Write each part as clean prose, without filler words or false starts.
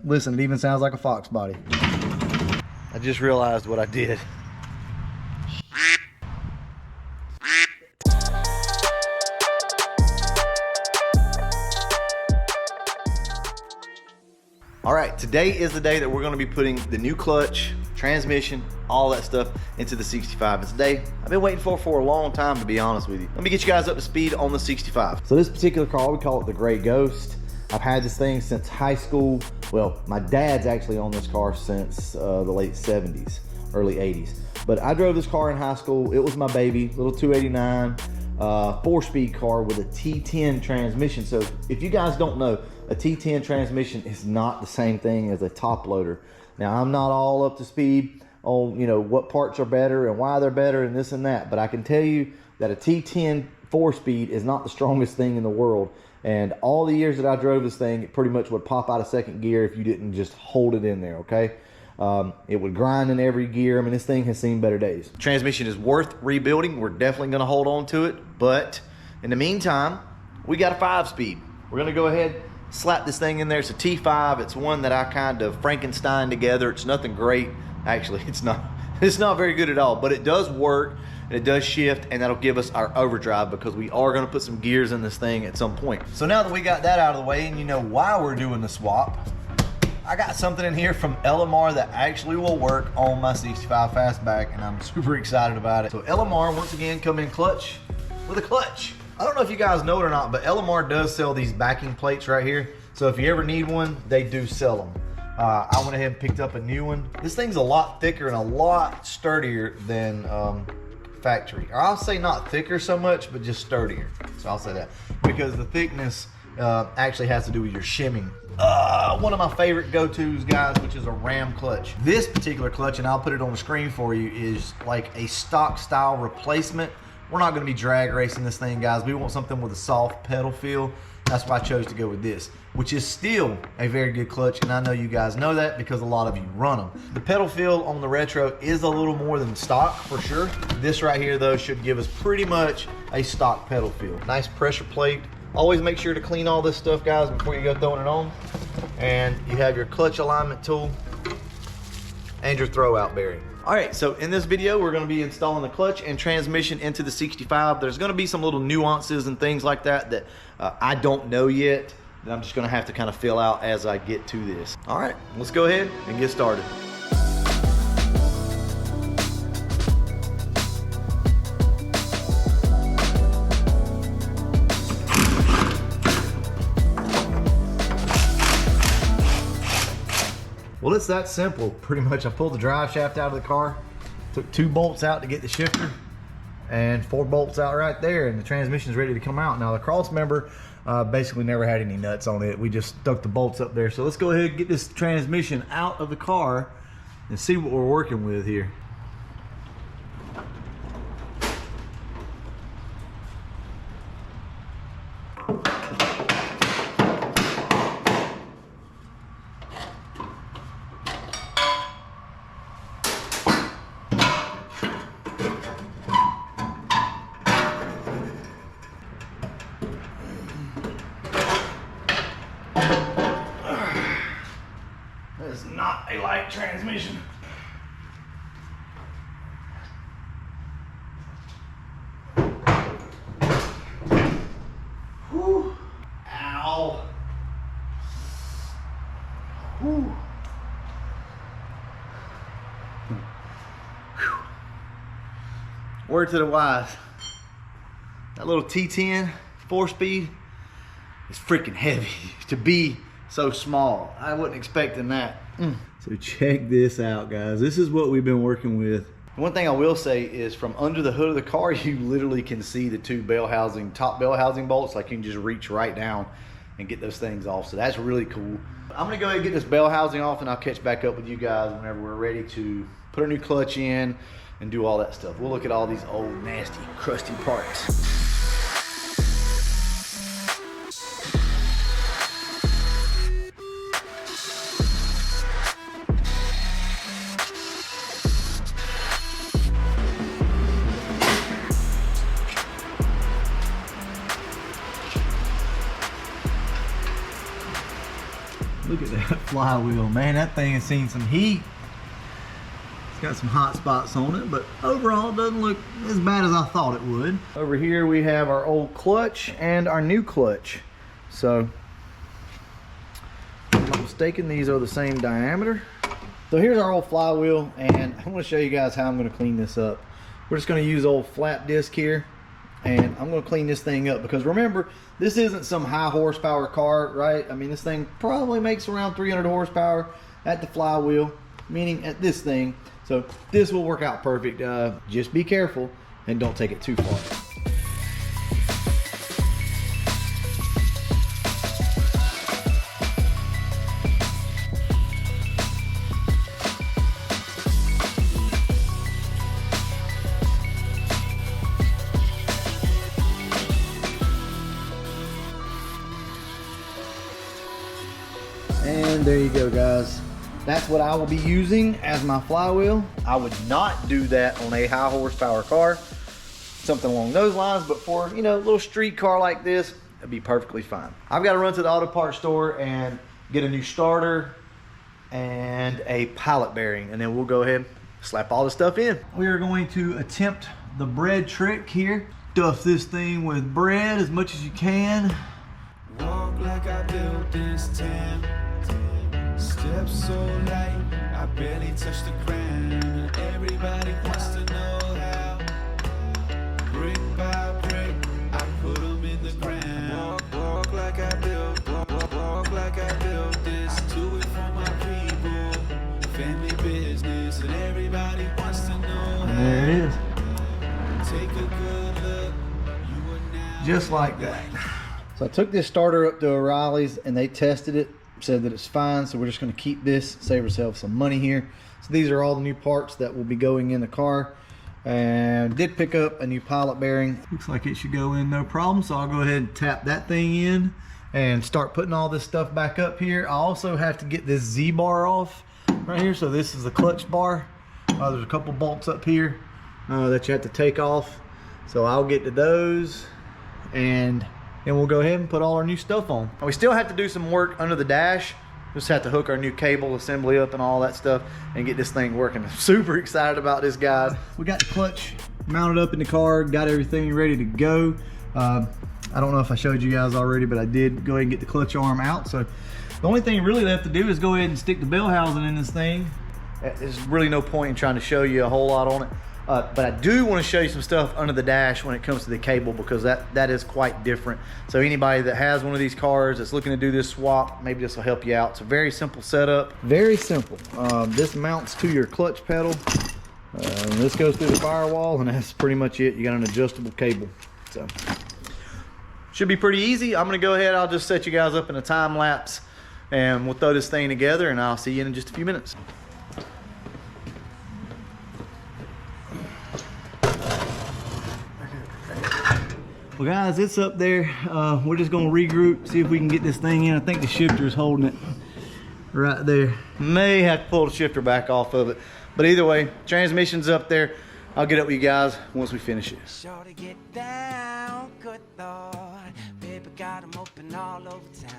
Listen, it even sounds like a Fox body. I just realized what I did. All right, today is the day that we're gonna be putting the new clutch, transmission, all that stuff into the 65. It's a day I've been waiting for a long time, to be honest with you. Let me get you guys up to speed on the 65. So this particular car, we call it the Gray Ghost. I've had this thing since high school. Well, my dad's actually owned this car since the late 70s, early 80s. But I drove this car in high school. It was my baby, little 289, 4-speed car with a T10 transmission. So if you guys don't know, a T10 transmission is not the same thing as a top loader. Now, I'm not all up to speed on, you know, what parts are better and why they're better and this and that, but I can tell you that a T10 4-speed is not the strongest thing in the world. And all the years that I drove this thing, it pretty much would pop out of second gear if you didn't just hold it in there, okay? It would grind in every gear. I mean, this thing has seen better days. Transmission is worth rebuilding. We're definitely gonna hold on to it, but in the meantime, we got a 5-speed. We're gonna go ahead, slap this thing in there. It's a T5. It's one that I kind of Frankenstein together. It's nothing great. Actually, it's not very good at all, but it does work and it does shift, and that'll give us our overdrive because we are gonna put some gears in this thing at some point. So now that we got that out of the way and you know why we're doing the swap, I got something in here from LMR that actually will work on my 65 Fastback, and I'm super excited about it. So LMR, once again, come in clutch with a clutch. I don't know if you guys know it or not, but LMR does sell these backing plates right here. So if you ever need one, they do sell them. I went ahead and picked up a new one. This thing's a lot thicker and a lot sturdier than factory. Or I'll say not thicker so much, but just sturdier. So I'll say that. Because the thickness actually has to do with your shimming. One of my favorite go-tos, guys, which is a ram clutch. This particular clutch, and I'll put it on the screen for you, is like a stock style replacement. We're not gonna be drag racing this thing, guys. We want something with a soft pedal feel. That's why I chose to go with this, which is still a very good clutch, and I know you guys know that because a lot of you run them. The pedal feel on the Retro is a little more than stock for sure. This right here though should give us pretty much a stock pedal feel. Nice pressure plate. Always make sure to clean all this stuff, guys, before you go throwing it on. And you have your clutch alignment tool and your throwout bearing. All right, so in this video, we're gonna be installing the clutch and transmission into the 65. There's gonna be some little nuances and things like that that I don't know yet, that I'm just gonna have to kind of fill out as I get to this. All right, let's go ahead and get started. Well, it's that simple, pretty much. I pulled the drive shaft out of the car, took 2 bolts out to get the shifter, and 4 bolts out right there, and the transmission's ready to come out. Now, the cross member basically never had any nuts on it. We just stuck the bolts up there. So let's go ahead and get this transmission out of the car and see what we're working with here. That is not a light transmission. Whew. Ow. Whew. Word to the wise. That little T10 4-speed is freaking heavy to be so small. I wasn't expecting that. So check this out, guys. This is what we've been working with. One thing I will say is from under the hood of the car, you literally can see the 2 top bell housing bolts. Like you can just reach right down and get those things off. So that's really cool. I'm gonna go ahead and get this bell housing off, and I'll catch back up with you guys whenever we're ready to put a new clutch in and do all that stuff. We'll look at all these old, nasty, crusty parts. Look at that flywheel, man. That thing has seen some heat. It's got some hot spots on it, but overall it doesn't look as bad as I thought it would. Over here we have our old clutch and our new clutch. So, if I'm not mistaken, these are the same diameter. So here's our old flywheel, and I'm gonna show you guys how I'm gonna clean this up. We're just gonna use old flat disc here, and I'm gonna clean this thing up because remember, this isn't some high horsepower car, right? I mean, this thing probably makes around 300 horsepower at the flywheel, meaning at this thing. So this will work out perfect. Just be careful and don't take it too far. And there you go, guys. That's what I will be using as my flywheel. I would not do that on a high horsepower car, something along those lines, but for, you know, a little street car like this, it'd be perfectly fine. I've got to run to the auto parts store and get a new starter and a pilot bearing, and then we'll go ahead and slap all the stuff in. We are going to attempt the bread trick here. Stuff this thing with bread as much as you can. Walk like I built this town. Steps so light, I barely touch the ground. Everybody wants to know how. Brick by brick, I put them in the ground. Walk like I built, walk like I built this. Do it for my people, family business, and everybody wants to know how. There it is. Take a good look, you are now. Just like that. So I took this starter up to O'Reilly's and they tested it, said that it's fine, so we're just going to keep this, save ourselves some money here. So these are all the new parts that will be going in the car, and did pick up a new pilot bearing. Looks like it should go in no problem, so I'll go ahead and tap that thing in and start putting all this stuff back up here. I also have to get this Z bar off right here. So this is the clutch bar. There's a couple bolts up here that you have to take off, so I'll get to those and we'll go ahead and put all our new stuff on. We still have to do some work under the dash. Just have to hook our new cable assembly up and all that stuff and get this thing working. I'm super excited about this, guys. We got the clutch mounted up in the car, got everything ready to go. I don't know if I showed you guys already, but I did go ahead and get the clutch arm out. So the only thing really left to do is go ahead and stick the bell housing in this thing. There's really no point in trying to show you a whole lot on it. But I do want to show you some stuff under the dash when it comes to the cable, because that is quite different. So anybody that has one of these cars that's looking to do this swap, maybe this will help you out. It's a very simple setup. Very simple. This mounts to your clutch pedal. This goes through the firewall, and that's pretty much it. You got an adjustable cable. So should be pretty easy. I'm going to go ahead. I'll just set you guys up in a time lapse, and we'll throw this thing together, and I'll see you in just a few minutes. Well, guys, it's up there. We're just gonna regroup, see if we can get this thing in. I think the shifter is holding it right there. May have to pull the shifter back off of it, but either way, transmission's up there. I'll get up with you guys once we finish it. Sure to get down, good Lord. Baby got 'em open all over town.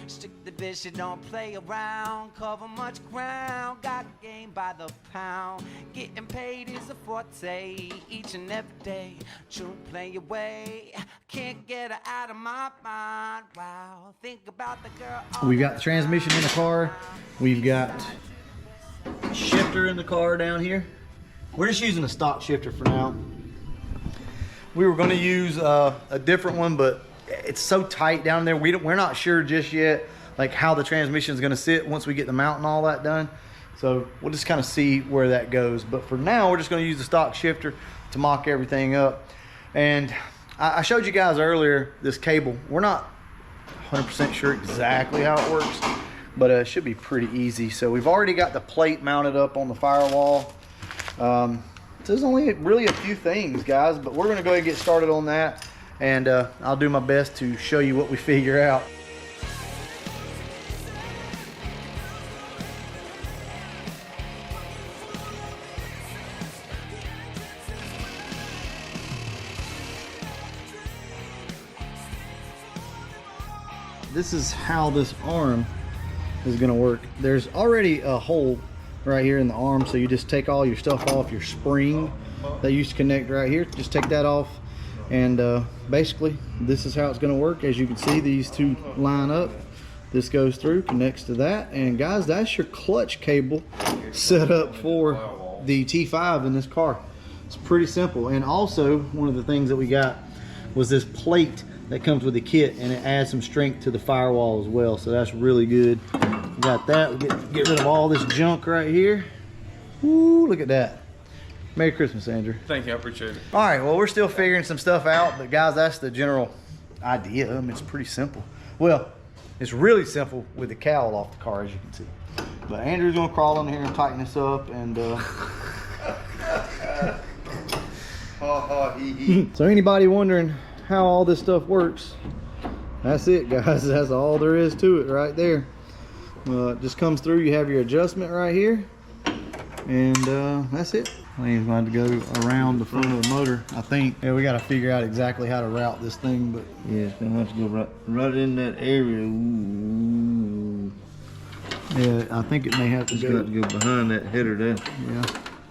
Stick the bishop, don't play around. Cover much ground, got game by the pound. Getting paid is a forte each and every day. True play away, can't get her out of my mind. Wow, think about the girl. We've got the transmission in the car. We've got a shifter in the car down here. We're just using a stock shifter for now. We were going to use a different one, but it's so tight down there. We're not sure just yet, like how the transmission is going to sit once we get the mount and all that done. So we'll just kind of see where that goes. But for now, we're just going to use the stock shifter to mock everything up. And I showed you guys earlier this cable. We're not 100% sure exactly how it works, but it should be pretty easy. So we've already got the plate mounted up on the firewall. There's only really a few things, guys, but we're going to go ahead and get started on that. And I'll do my best to show you what we figure out. This is how this arm is gonna work. There's already a hole right here in the arm, so you just take all your stuff off. Your spring that used to connect right here, just take that off, and basically this is how it's gonna work. As you can see, these two line up. This goes through, connects to that, and guys, that's your clutch cable set up for the T5 in this car. It's pretty simple. And also, one of the things that we got was this plate that comes with the kit, and it adds some strength to the firewall as well, so that's really good. We got that. We get rid of all this junk right here. Woo, look at that. Merry Christmas, Andrew. Thank you, I appreciate it. All right, well, we're still figuring some stuff out, but guys, that's the general idea. I mean, it's pretty simple. Well, it's really simple with the cowl off the car, as you can see. But Andrew's gonna crawl in here and tighten this up, and so anybody wondering how all this stuff works, that's it, guys. That's all there is to it right there. It just comes through. You have your adjustment right here, and that's it. I think it's going to go around the front of the motor, I think. Yeah, we got to figure out exactly how to route this thing, but Yeah, it's gonna have to go right in that area. Ooh. yeah, I think it may have to It's gonna go. have to go behind that header there. Yeah.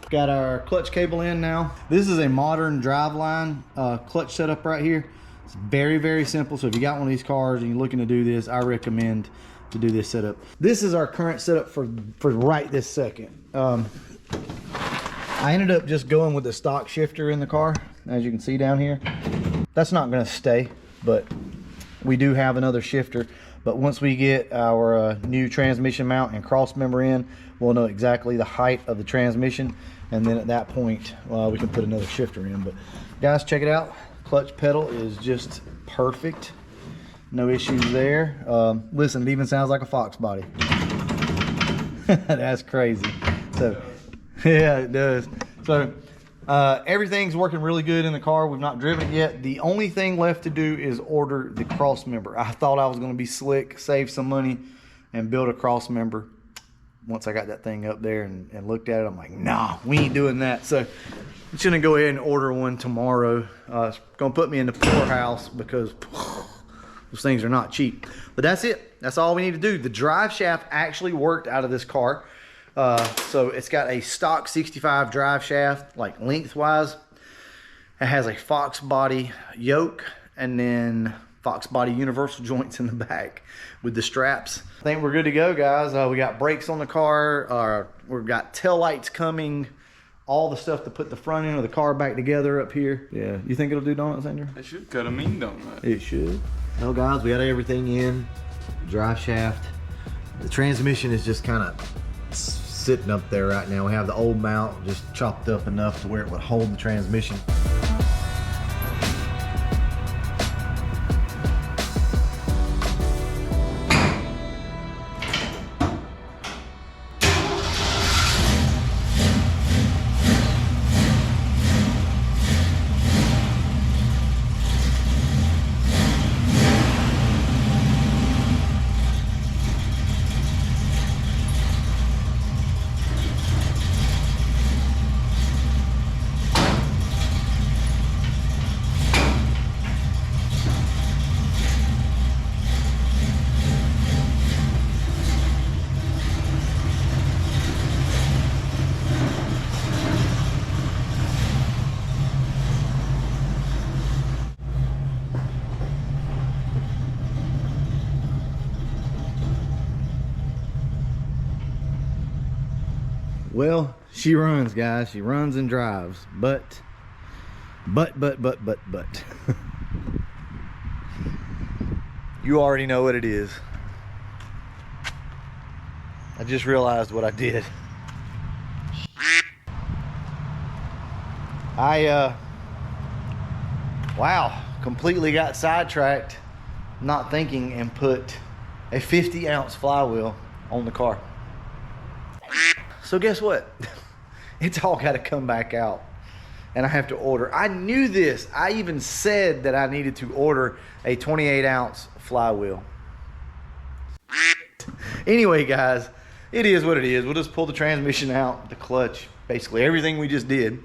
Got our clutch cable in now. This is a modern driveline clutch setup right here. It's very, very simple. So if you got one of these cars and you're looking to do this, I recommend to do this setup. This is our current setup for right this second. I ended up just going with the stock shifter in the car, as you can see down here. That's not gonna stay, but we do have another shifter. But once we get our new transmission mount and cross member in, we'll know exactly the height of the transmission, and then at that point we can put another shifter in. But guys, check it out. Clutch pedal is just perfect. No issues there. Listen, it even sounds like a Fox body. That's crazy. So yeah, it does. So everything's working really good in the car. We've not driven it yet. The only thing left to do is order the cross member. I thought I was going to be slick, save some money, and build a cross member. Once I got that thing up there and looked at it, I'm like, nah, we ain't doing that. So I'm just gonna go ahead and order one tomorrow. It's gonna put me in the poorhouse because those things are not cheap. But that's it. That's all we need to do. The drive shaft actually worked out of this car. So it's got a stock 65 drive shaft, like lengthwise. It has a Fox body yoke and then Fox body universal joints in the back with the straps. I think we're good to go, guys. We got brakes on the car. We've got tail lights coming. All the stuff to put the front end of the car back together up here. Yeah, you think it'll do donuts, Andrew? It should cut a mean donut. It should. Well, guys, we got everything in. Drive shaft. The transmission is just kind of sitting up there right now. We have the old mount just chopped up enough to where it would hold the transmission. Well, she runs, guys. She runs and drives, but. You already know what it is. I just realized what I did. Wow, completely got sidetracked, not thinking, and put a 50-ounce flywheel on the car. So guess what? It's all got to come back out, and I have to order. I knew this. I even said that I needed to order a 28-ounce flywheel. Anyway, guys, it is what it is. We'll just pull the transmission out, the clutch, basically everything we just did,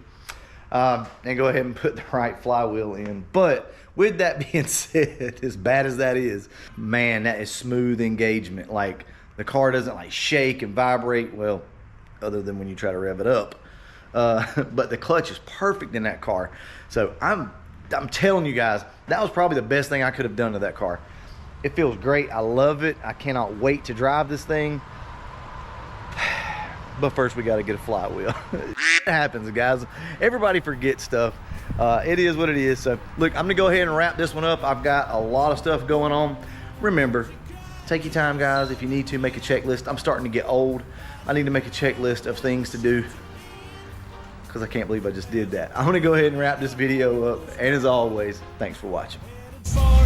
and go ahead and put the right flywheel in. But with that being said, as bad as that is, man, that is smooth engagement. Like, The car doesn't like shake and vibrate, well, other than when you try to rev it up. But the clutch is perfect in that car. So I'm telling you guys, that was probably the best thing I could have done to that car. It feels great. I love it. I cannot wait to drive this thing. But first we got to get a flywheel. It happens, guys. Everybody forgets stuff. It is what it is. So look, I'm gonna go ahead and wrap this one up. I've got a lot of stuff going on. Remember, take your time, guys. If you need to, make a checklist. I'm starting to get old. I need to make a checklist of things to do, because I can't believe I just did that. I'm gonna go ahead and wrap this video up. And as always, thanks for watching. For